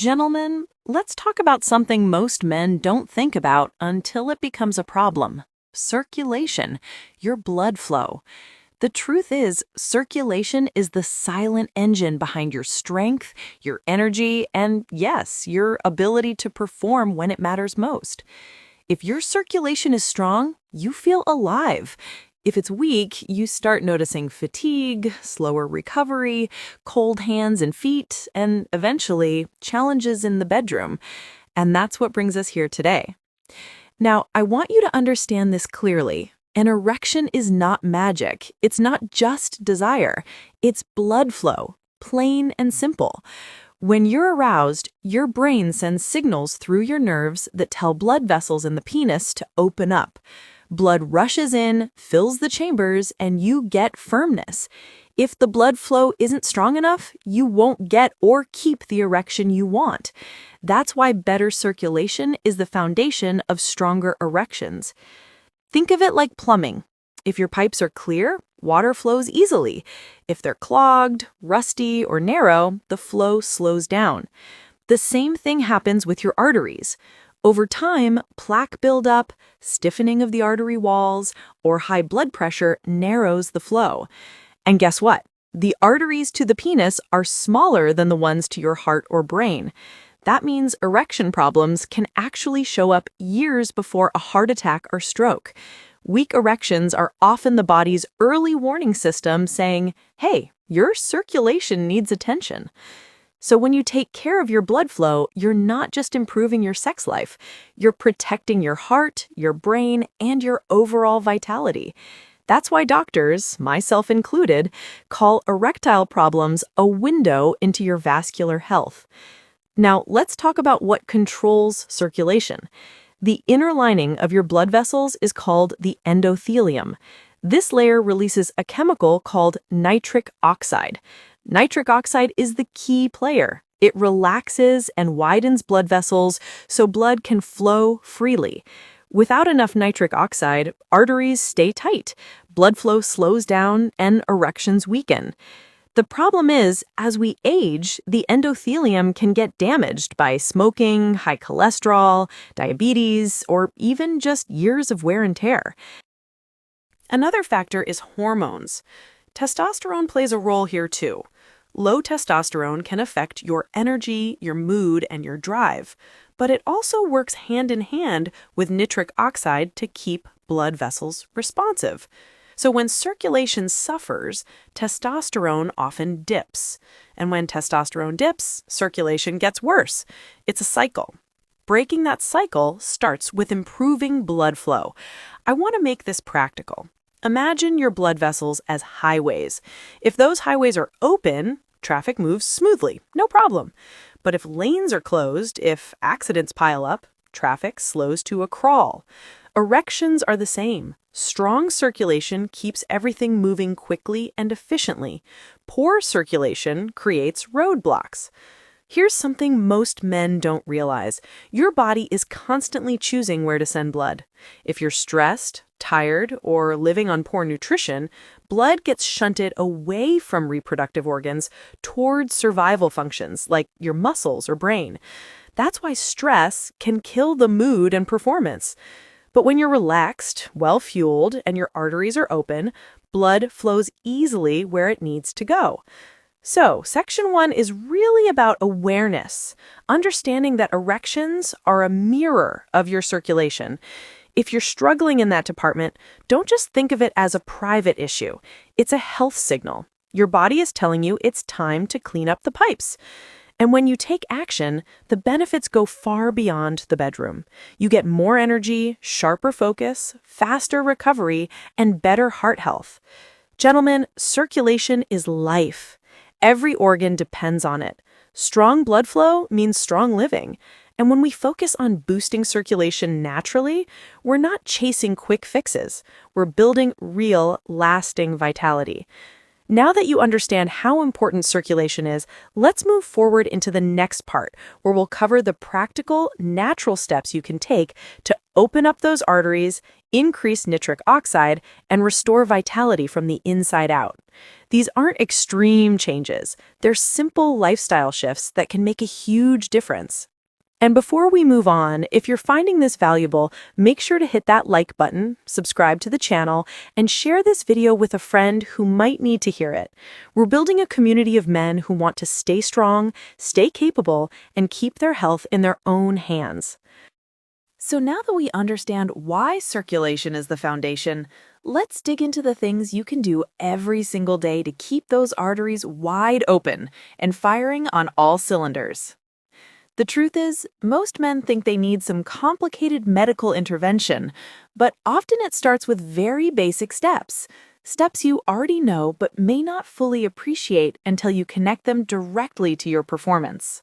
Gentlemen, let's talk about something most men don't think about until it becomes a problem. Circulation, your blood flow. The truth is, circulation is the silent engine behind your strength, your energy, and yes, your ability to perform when it matters most. If your circulation is strong, you feel alive. If it's weak, you start noticing fatigue, slower recovery, cold hands and feet, and eventually challenges in the bedroom. And that's what brings us here today. Now, I want you to understand this clearly. An erection is not magic. It's not just desire. It's blood flow, plain and simple. When you're aroused, your brain sends signals through your nerves that tell blood vessels in the penis to open up. Blood rushes in, fills the chambers, and you get firmness. If the blood flow isn't strong enough, you won't get or keep the erection you want. That's why better circulation is the foundation of stronger erections. Think of it like plumbing. If your pipes are clear, water flows easily. If they're clogged, rusty, or narrow, the flow slows down. The same thing happens with your arteries. Over time, plaque buildup, stiffening of the artery walls, or high blood pressure narrows the flow. And guess what? The arteries to the penis are smaller than the ones to your heart or brain. That means erection problems can actually show up years before a heart attack or stroke. Weak erections are often the body's early warning system saying, hey, your circulation needs attention. So when you take care of your blood flow, you're not just improving your sex life, you're protecting your heart, your brain, and your overall vitality. That's why doctors, myself included, call erectile problems a window into your vascular health. Now, let's talk about what controls circulation. The inner lining of your blood vessels is called the endothelium. This layer releases a chemical called nitric oxide. Nitric oxide is the key player. It relaxes and widens blood vessels so blood can flow freely. Without enough nitric oxide, arteries stay tight, blood flow slows down, and erections weaken. The problem is, as we age, the endothelium can get damaged by smoking, high cholesterol, diabetes, or even just years of wear and tear. Another factor is hormones. Testosterone plays a role here too. Low testosterone can affect your energy, your mood, and your drive, but it also works hand in hand with nitric oxide to keep blood vessels responsive. So when circulation suffers, testosterone often dips. And when testosterone dips, circulation gets worse. It's a cycle. Breaking that cycle starts with improving blood flow. I want to make this practical. Imagine your blood vessels as highways. If those highways are open, traffic moves smoothly, no problem. But if lanes are closed, if accidents pile up, traffic slows to a crawl. Erections are the same. Strong circulation keeps everything moving quickly and efficiently. Poor circulation creates roadblocks. Here's something most men don't realize. Your body is constantly choosing where to send blood. If you're stressed, tired, or living on poor nutrition, blood gets shunted away from reproductive organs towards survival functions like your muscles or brain. That's why stress can kill the mood and performance. But when you're relaxed, well-fueled, and your arteries are open, blood flows easily where it needs to go. So, Section 1 is really about awareness, understanding that erections are a mirror of your circulation. If you're struggling in that department, don't just think of it as a private issue. It's a health signal. Your body is telling you it's time to clean up the pipes. And when you take action, the benefits go far beyond the bedroom. You get more energy, sharper focus, faster recovery, and better heart health. Gentlemen, circulation is life. Every organ depends on it. Strong blood flow means strong living. And when we focus on boosting circulation naturally, we're not chasing quick fixes. We're building real, lasting vitality. Now that you understand how important circulation is, let's move forward into the next part, where we'll cover the practical, natural steps you can take to open up those arteries, increase nitric oxide, and restore vitality from the inside out. These aren't extreme changes. They're simple lifestyle shifts that can make a huge difference. And before we move on, if you're finding this valuable, make sure to hit that like button, subscribe to the channel, and share this video with a friend who might need to hear it. We're building a community of men who want to stay strong, stay capable, and keep their health in their own hands. So now that we understand why circulation is the foundation, let's dig into the things you can do every single day to keep those arteries wide open and firing on all cylinders. The truth is, most men think they need some complicated medical intervention, but often it starts with very basic steps. Steps you already know but may not fully appreciate until you connect them directly to your performance.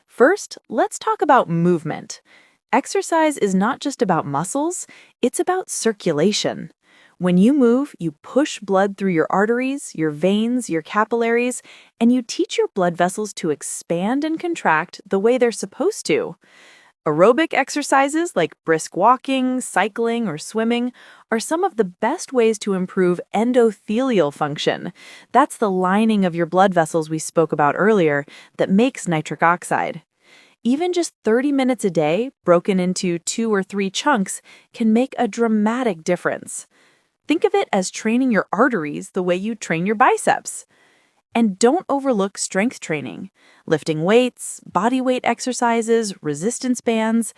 First, let's talk about movement. Exercise is not just about muscles, it's about circulation. When you move, you push blood through your arteries, your veins, your capillaries, and you teach your blood vessels to expand and contract the way they're supposed to. Aerobic exercises like brisk walking, cycling, or swimming are some of the best ways to improve endothelial function. That's the lining of your blood vessels we spoke about earlier that makes nitric oxide. Even just 30 minutes a day, broken into 2 or 3 chunks, can make a dramatic difference. Think of it as training your arteries the way you train your biceps. And don't overlook strength training. Lifting weights, body weight exercises, resistance bands.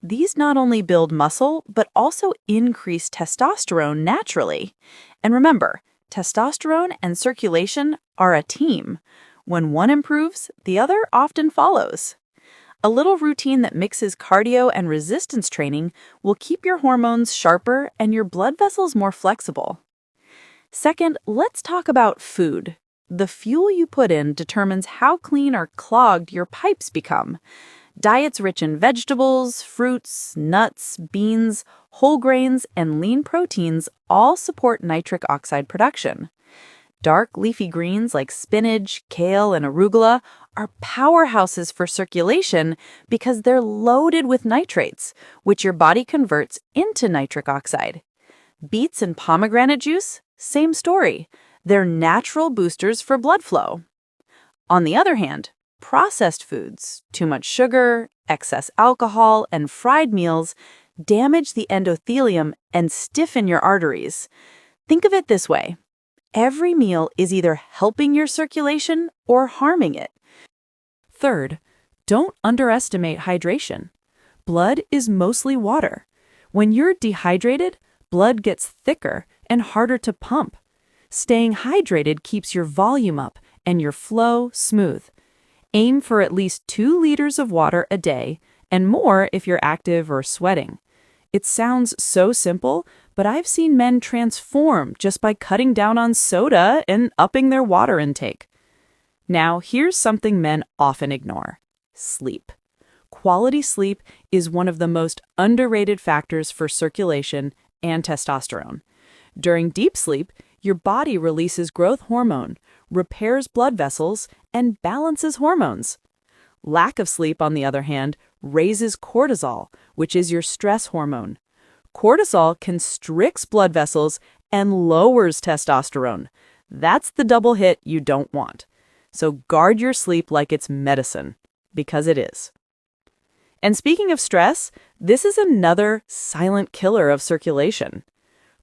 These not only build muscle, but also increase testosterone naturally. And remember, testosterone and circulation are a team. When one improves, the other often follows. A little routine that mixes cardio and resistance training will keep your hormones sharper and your blood vessels more flexible. Second, let's talk about food. The fuel you put in determines how clean or clogged your pipes become. Diets rich in vegetables, fruits, nuts, beans, whole grains, and lean proteins all support nitric oxide production. Dark leafy greens like spinach, kale, and arugula are powerhouses for circulation because they're loaded with nitrates, which your body converts into nitric oxide. Beets and pomegranate juice, same story. They're natural boosters for blood flow. On the other hand, processed foods, too much sugar, excess alcohol, and fried meals damage the endothelium and stiffen your arteries. Think of it this way. Every meal is either helping your circulation or harming it. Third, don't underestimate hydration. Blood is mostly water. When you're dehydrated, blood gets thicker and harder to pump. Staying hydrated keeps your volume up and your flow smooth. Aim for at least 2 liters of water a day, and more if you're active or sweating. It sounds so simple, but I've seen men transform just by cutting down on soda and upping their water intake. Now, here's something men often ignore: sleep. Quality sleep is one of the most underrated factors for circulation and testosterone. During deep sleep, your body releases growth hormone, repairs blood vessels, and balances hormones. Lack of sleep, on the other hand, raises cortisol, which is your stress hormone. Cortisol constricts blood vessels and lowers testosterone. That's the double hit you don't want. So guard your sleep like it's medicine, because it is. And speaking of stress, this is another silent killer of circulation.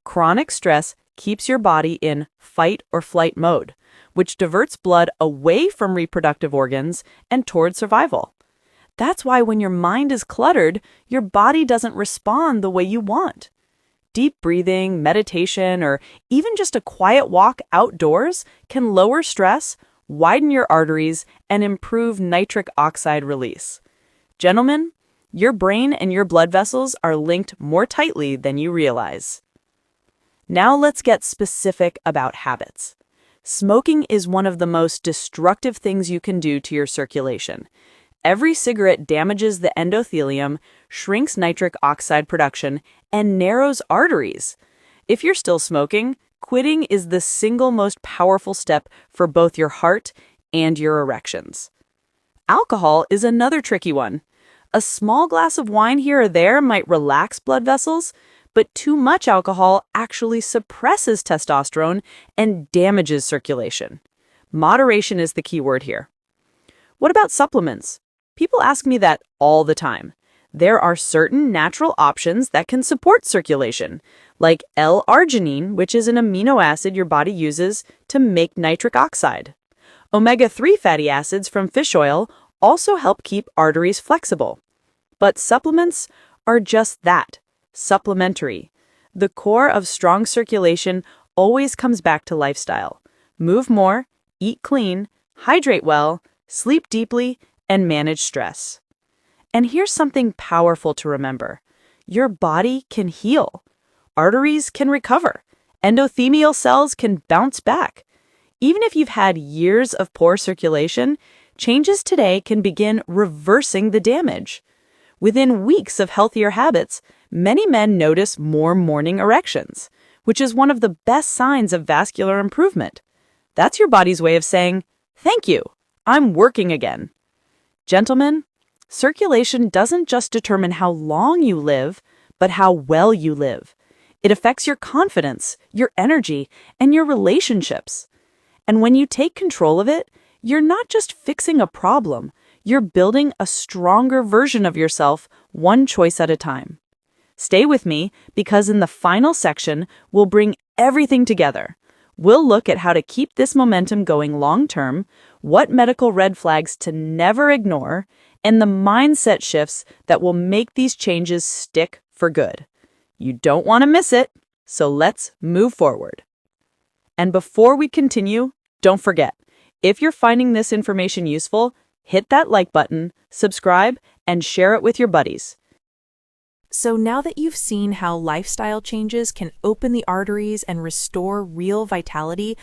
Chronic stress keeps your body in fight or flight mode, which diverts blood away from reproductive organs and toward survival. That's why when your mind is cluttered, your body doesn't respond the way you want. Deep breathing, meditation, or even just a quiet walk outdoors can lower stress, widen your arteries, and improve nitric oxide release. Gentlemen, your brain and your blood vessels are linked more tightly than you realize. Now let's get specific about habits. Smoking is one of the most destructive things you can do to your circulation. Every cigarette damages the endothelium, shrinks nitric oxide production, and narrows arteries. If you're still smoking, quitting is the single most powerful step for both your heart and your erections. Alcohol is another tricky one. A small glass of wine here or there might relax blood vessels, but too much alcohol actually suppresses testosterone and damages circulation. Moderation is the key word here. What about supplements? People ask me that all the time. There are certain natural options that can support circulation, like L-arginine, which is an amino acid your body uses to make nitric oxide. Omega-3 fatty acids from fish oil also help keep arteries flexible. But supplements are just that, supplementary. The core of strong circulation always comes back to lifestyle. Move more, eat clean, hydrate well, sleep deeply, and manage stress. And here's something powerful to remember. Your body can heal. Arteries can recover. Endothelial cells can bounce back. Even if you've had years of poor circulation, changes today can begin reversing the damage. Within weeks of healthier habits, many men notice more morning erections, which is one of the best signs of vascular improvement. That's your body's way of saying, "Thank you, I'm working again." Gentlemen, circulation doesn't just determine how long you live, but how well you live. It affects your confidence, your energy, and your relationships. And when you take control of it, you're not just fixing a problem, you're building a stronger version of yourself, one choice at a time. Stay with me, because in the final section, we'll bring everything together. We'll look at how to keep this momentum going long-term, what medical red flags to never ignore, and the mindset shifts that will make these changes stick for good. You don't want to miss it, so let's move forward. And before we continue, don't forget, if you're finding this information useful, hit that like button, subscribe, and share it with your buddies. So now that you've seen how lifestyle changes can open the arteries and restore real vitality,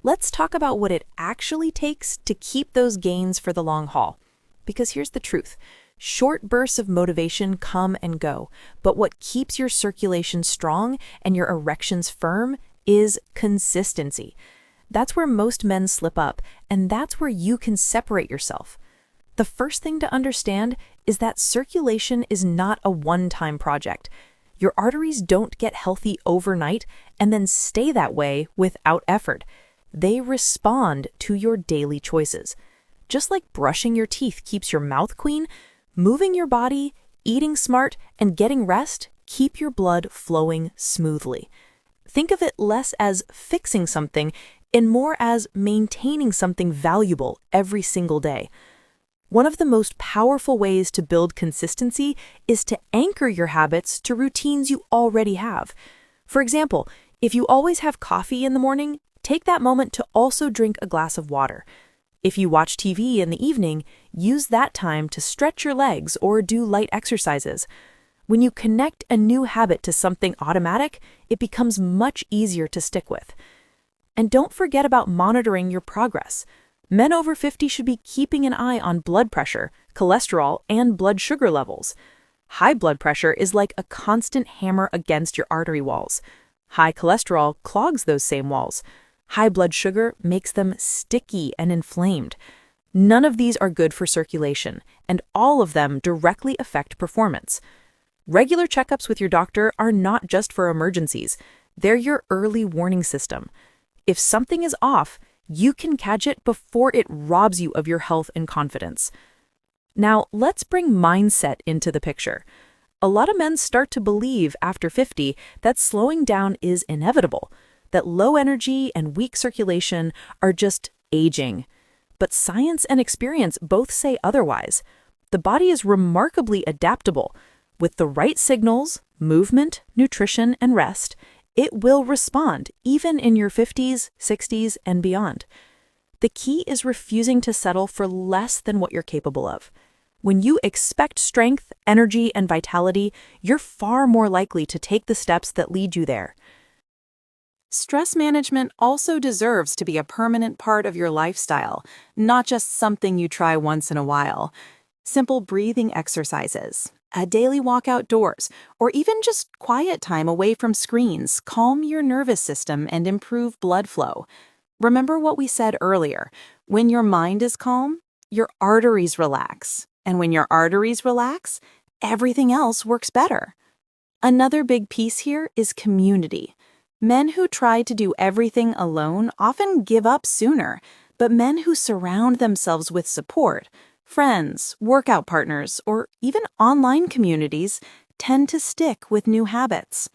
let's talk about what it actually takes to keep those gains for the long haul. Because here's the truth. Short bursts of motivation come and go, but what keeps your circulation strong and your erections firm is consistency. That's where most men slip up, and that's where you can separate yourself. The first thing to understand is that circulation is not a one-time project. Your arteries don't get healthy overnight and then stay that way without effort. They respond to your daily choices. Just like brushing your teeth keeps your mouth clean, moving your body, eating smart, and getting rest keep your blood flowing smoothly. Think of it less as fixing something and more as maintaining something valuable every single day. One of the most powerful ways to build consistency is to anchor your habits to routines you already have. For example, if you always have coffee in the morning, take that moment to also drink a glass of water. If you watch TV in the evening, use that time to stretch your legs or do light exercises. When you connect a new habit to something automatic, it becomes much easier to stick with. And don't forget about monitoring your progress. Men over 50 should be keeping an eye on blood pressure, cholesterol, and blood sugar levels. High blood pressure is like a constant hammer against your artery walls. High cholesterol clogs those same walls. High blood sugar makes them sticky and inflamed. None of these are good for circulation, and all of them directly affect performance. Regular checkups with your doctor are not just for emergencies. They're your early warning system. If something is off, you can catch it before it robs you of your health and confidence. Now, let's bring mindset into the picture. A lot of men start to believe after 50 that slowing down is inevitable, that low energy and weak circulation are just aging. But science and experience both say otherwise. The body is remarkably adaptable. With the right signals, movement, nutrition, and rest, it will respond even in your 50s, 60s, and beyond. The key is refusing to settle for less than what you're capable of. When you expect strength, energy, and vitality, you're far more likely to take the steps that lead you there. Stress management also deserves to be a permanent part of your lifestyle, not just something you try once in a while. Simple breathing exercises, a daily walk outdoors, or even just quiet time away from screens calm your nervous system and improve blood flow. Remember what we said earlier. When your mind is calm, your arteries relax. And when your arteries relax, everything else works better. Another big piece here is community. Men who try to do everything alone often give up sooner, but men who surround themselves with support, friends, workout partners, or even online communities tend to stick with new habits.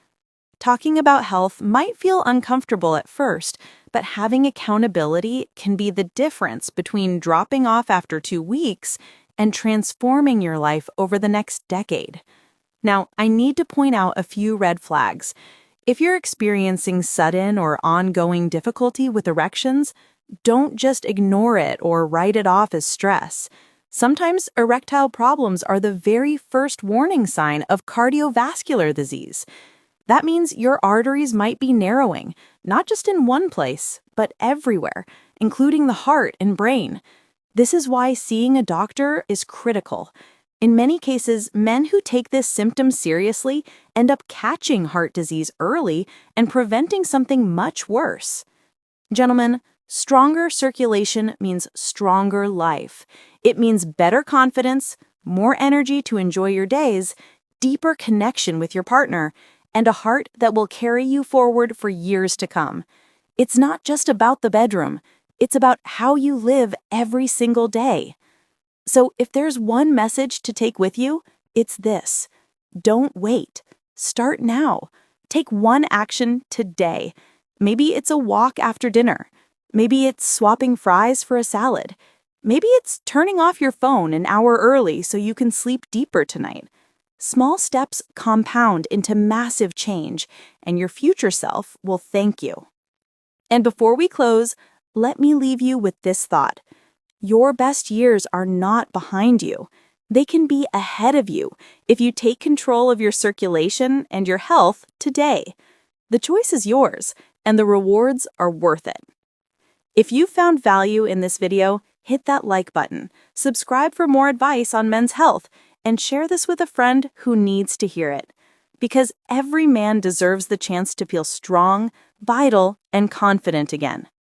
Talking about health might feel uncomfortable at first, but having accountability can be the difference between dropping off after 2 weeks and transforming your life over the next decade. Now, I need to point out a few red flags. If you're experiencing sudden or ongoing difficulty with erections, don't just ignore it or write it off as stress. Sometimes erectile problems are the very first warning sign of cardiovascular disease. That means your arteries might be narrowing, not just in one place, but everywhere, including the heart and brain. This is why seeing a doctor is critical. In many cases, men who take this symptom seriously end up catching heart disease early and preventing something much worse. Gentlemen, stronger circulation means stronger life. It means better confidence, more energy to enjoy your days, deeper connection with your partner, and a heart that will carry you forward for years to come. It's not just about the bedroom. It's about how you live every single day. So if there's one message to take with you, it's this. Don't wait. Start now. Take one action today. Maybe it's a walk after dinner. Maybe it's swapping fries for a salad. Maybe it's turning off your phone an hour early so you can sleep deeper tonight. Small steps compound into massive change, and your future self will thank you. And before we close, let me leave you with this thought. Your best years are not behind you. They can be ahead of you if you take control of your circulation and your health today. The choice is yours, and the rewards are worth it. If you found value in this video, hit that like button, subscribe for more advice on men's health, and share this with a friend who needs to hear it. Because every man deserves the chance to feel strong, vital, and confident again.